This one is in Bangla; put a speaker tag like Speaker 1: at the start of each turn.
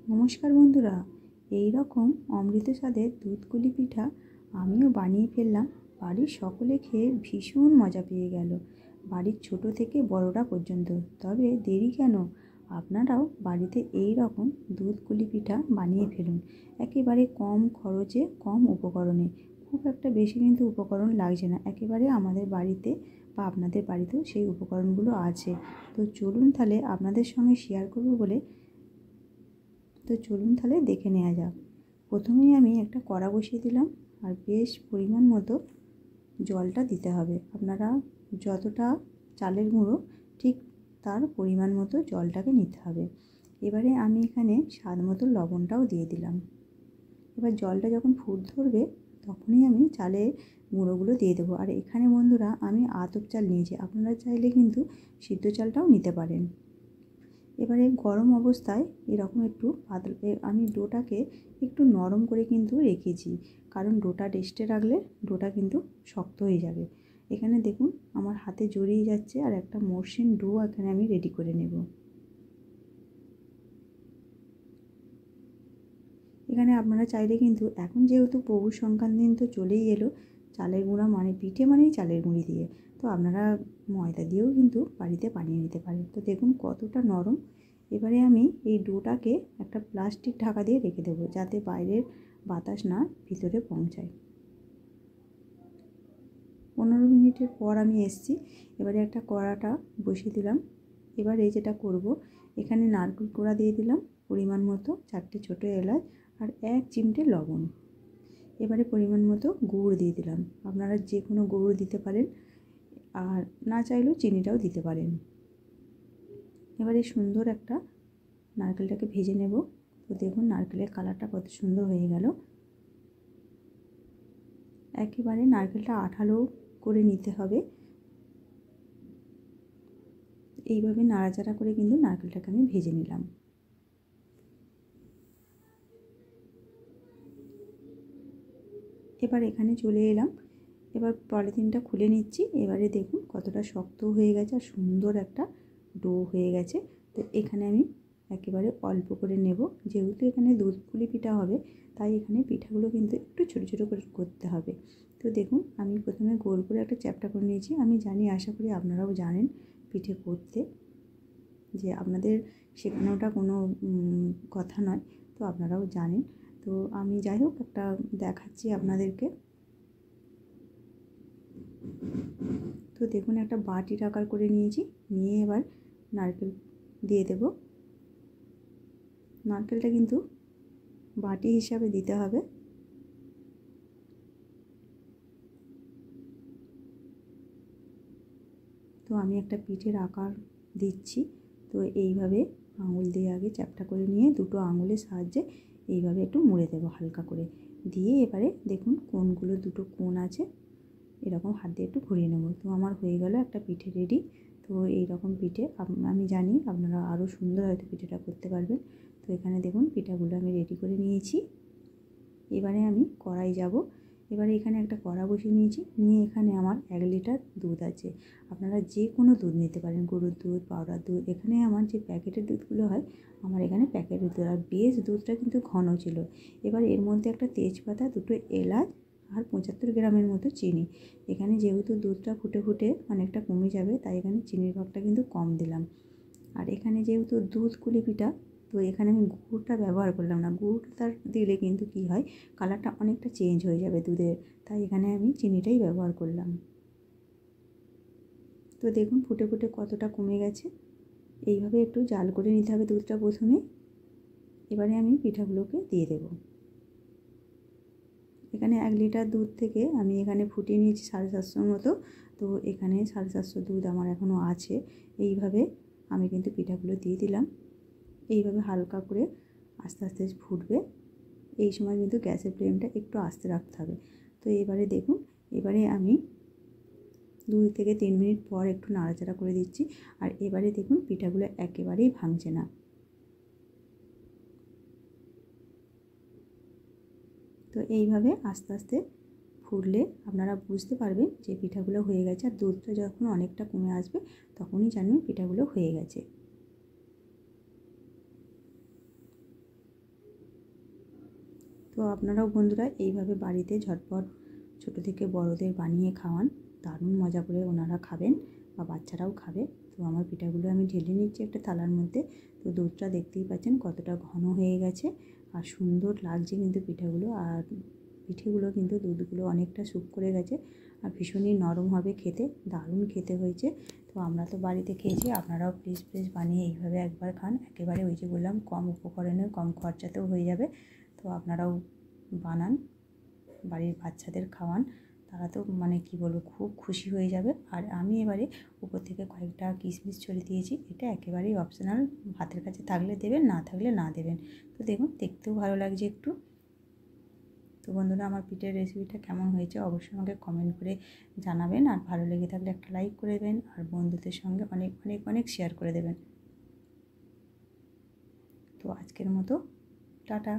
Speaker 1: নমস্কার বন্ধুরা, এই রকম অমৃত স্বাদের দুধকুলি পিঠা আমিও বানিয়ে ফেললাম। বাড়ির সকলে খেয়ে ভীষণ মজা পেয়ে গেল, বাড়ির ছোট থেকে বড়রা পর্যন্ত। তবে দেরি কেন, আপনারাও বাড়িতে এই রকম দুধকুলি পিঠা বানিয়ে ফেলুন। একেবারে কম খরচে, কম উপকরণে, খুব একটা বেশি কিন্তু উপকরণ লাগছে না। একেবারে আমাদের বাড়িতে বা আপনাদের বাড়িতেও সেই উপকরণগুলো আছে। তো চলুন তাহলে আপনাদের সঙ্গে শেয়ার করব বলে চলুন তাহলে দেখে নেওয়া যাক। প্রথমেই আমি একটা কড়া বসিয়ে দিলাম, আর বেশ পরিমাণ মতো জলটা দিতে হবে। আপনারা যতটা চালের গুঁড়ো ঠিক তার পরিমাণ মতো জলটাকে নিতে হবে। এবারে আমি এখানে স্বাদ মতো লবণটাও দিয়ে দিলাম। এবার জলটা যখন ফুট ধরবে তখনই আমি চালের গুঁড়োগুলো দিয়ে দেবো। আর এখানে বন্ধুরা আমি আতপ চাল নিয়েছি, আপনারা চাইলে কিন্তু সিদ্ধ চালটাও নিতে পারেন। এবারে গরম অবস্থায় এরকম একটু আমি ডোটাকে একটু নরম করে কিন্তু রেখেছি, কারণ ডোটা রেস্টে রাখলে ডোটা কিন্তু শক্ত হয়ে যাবে। এখানে দেখুন আমার হাতে জড়িয়ে যাচ্ছে, আর একটা মসৃণ ডো এখানে আমি রেডি করে নেব। এখানে আপনারা চাইলে কিন্তু এখন যেহেতু পৌষ সংক্রান্তি দিন তো চলেই এলো, চালের গুঁড়া মানে পিঠে মানেই চালের গুঁড়ি দিয়ে, তো আপনারা ময়দা দিয়েও কিন্তু বাড়িতে বানিয়ে নিতে পারেন। তো দেখুন কতটা নরম। এবারে আমি এই ডোটাকে একটা প্লাস্টিক ঢাকা দিয়ে রেখে দেবো, যাতে বাইরের বাতাস না ভিতরে পৌঁছায়। 15 মিনিটের পর আমি এসেছি। এবারে একটা কড়াটা বসিয়ে দিলাম। এবার এই যেটা করব, এখানে নারকেল কোড়া দিয়ে দিলাম পরিমাণ মতো, 4টে ছোটো এলাচ আর 1 চিমটে লবণ। এবারে পরিমাণ মতো গুড় দিয়ে দিলাম, আপনারা যে কোনো গুড় দিতে পারেন, আর না চাইলেও চিনিটাও দিতে পারেন। এবারে সুন্দর একটা নারকেলটাকে ভেজে নেব। তো দেখুন নারকেলের কালারটা কত সুন্দর হয়ে গেল। একেবারে নারকেলটা আঠালো করে নিতে হবে। এইভাবে নাড়াচাড়া করে কিন্তু নারকেলটাকে আমি ভেজে নিলাম। এবার এখানে চলে এলাম। এবার পলিথিনটা খুলে নিচ্ছি। এবারে দেখুন কতটা শক্ত হয়ে গেছে আর সুন্দর একটা ডো হয়ে গেছে। তো এখানে আমি একেবারে অল্প করে নেব, যেহেতু এখানে দুধপুলি পিঠা হবে তাই এখানে পিঠাগুলো কিন্তু একটু ছোটো ছোটো করে করতে হবে। তো দেখুন আমি প্রথমে গোল করে একটা চ্যাপ্টা করে নিয়েছি। আমি জানি, আশা করি আপনারাও জানেন পিঠে করতে, যে আপনাদের শেখানোটা কোনো কথা নয়, তো আপনারাও জানেন। তো আমি যাই হোক একটা দেখাচ্ছি আপনাদেরকে। তো দেখুন একটা বাটির আকার করে নিয়েছি, নিয়ে এবার নারকেল দিয়ে দেব। নারকেলটা কিন্তু বাটি হিসাবে দিতে হবে। তো আমি একটা পিঠের আকার দিচ্ছি। তো এইভাবে আঙুল দিয়ে আগে চ্যাপ্টা করে নিয়ে দুটো আঙুলের সাহায্যে এইভাবে একটু মুড়ে দেবো হালকা করে, দিয়ে এবারে দেখুন কোণগুলো দুটো কোণ আছে, এরকম হাত দিয়ে একটু ঘুরিয়ে নেব। তো আমার হয়ে গেল একটা পিঠে রেডি। তো এই রকম পিঠে আমি জানি আপনারা আরও সুন্দর হয়তো পিঠেটা করতে পারবেন। তো এখানে দেখুন পিঠাগুলো আমি রেডি করে নিয়েছি। এবারে আমি কড়াই যাব। এবারে এখানে একটা কড়া বসিয়ে নিয়েছি, নিয়ে এখানে আমার 1 লিটার দুধ আছে। আপনারা যে কোনো দুধ নিতে পারেন, গরুর দুধ, পাউডার দুধ। এখানে আমার যে প্যাকেটের দুধগুলো হয়, আমার এখানে প্যাকেটের দুধ, আর বেশ দুধটা কিন্তু ঘন ছিল। এবার এর মধ্যে একটা তেজপাতা, দুটো এলাচ আর 75 গ্রামের মতো চিনি। এখানে যেহেতু দুধটা ফুটে ফুটে অনেকটা কমে যাবে, তাই এখানে চিনির ভাগটা কিন্তু কম দিলাম। আর এখানে যেহেতু দুধকুলি পিঠা, তো এখানে আমি গুড়টা ব্যবহার করলাম না। গুড়টা দিলে কিন্তু কি হয়, কালারটা অনেকটা চেঞ্জ হয়ে যাবে দুধের, তাই এখানে আমি চিনিটাই ব্যবহার করলাম। তো দেখুন ফুটে ফুটে কতটা কমে গেছে। এইভাবে একটু জাল করে নিতে হবে দুধটা প্রথমে। এবারে আমি পিঠাগুলোকে দিয়ে দেব। এখানে 1 লিটার দুধ থেকে আমি এখানে ফুটিয়ে নিয়েছি 750 মতো। তো এখানে 750 দুধ আমার এখনও আছে। এইভাবে আমি কিন্তু পিঠাগুলো দিয়ে দিলাম। এইভাবে হালকা করে আস্তে আস্তে ফুটবে। এই সময় কিন্তু গ্যাসের ফ্লেমটা একটু আস্তে রাখতে হবে। তো এবারে দেখুন, এবারে আমি 2 থেকে 3 মিনিট পর একটু নাড়াচাড়া করে দিচ্ছি। আর এবারে দেখুন পিঠাগুলো একেবারেই ভাঙছে না। তো এইভাবে আস্তে আস্তে ফুটলে আপনারা বুঝতে পারবেন যে পিঠাগুলো হয়ে গেছে। আর দুধটা যখন অনেকটা কমে আসবে তখনই জানবেন পিঠাগুলো হয়ে গেছে। তো আপনারাও বন্ধুরা এইভাবে বাড়িতে ঝটপট ছোটো থেকে বড়দের বানিয়ে খাওয়ান, দারুণ মজা করে ওনারা খাবেন বা বাচ্চারাও খাবে। তো আমার পিঠাগুলো আমি ঢেলে নিচ্ছি একটা থালার মধ্যে। তো দুধটা দেখতেই পাচ্ছেন কতটা ঘন হয়ে গেছে আর সুন্দর লাগছে কিন্তু পিঠাগুলো। আর পিঠেগুলো কিন্তু দুধগুলো অনেকটা স্যুপ করে গেছে আর ভীষণই নরম হবে খেতে, দারুণ খেতে হয়েছে। তো আমরা তো বাড়িতে খেয়েছি, আপনারাও প্লিজ বানিয়ে এইভাবে একবার খান। একেবারে ওই যে বললাম কম উপকরণে কম খরচাতেও হয়ে যাবে। তো আপনারাও বানান, বাড়ির বাচ্চাদের খাওয়ান, তারা তো মানে কি বলবো খুব খুশি হয়ে যাবে। আর আমি এবারে উপর থেকে কয়েকটা কিশমিশ ছড়িয়ে দিয়েছি, এটা একেবারেই অপশনাল, হাতের কাছে থাকলে দেবেন, না থাকলে না দেবেন। তো দেখুন দেখতেও ভালো লাগছে একটু। তো বন্ধুরা আমার পিঠের রেসিপিটা কেমন হয়েছে অবশ্যই আমাকে কমেন্ট করে জানাবেন। আর ভালো লেগে থাকলে একটা লাইক করে দেবেন আর বন্ধুদের সঙ্গে অনেক অনেক অনেক শেয়ার করে দেবেন। তো আজকের মতো টাটা।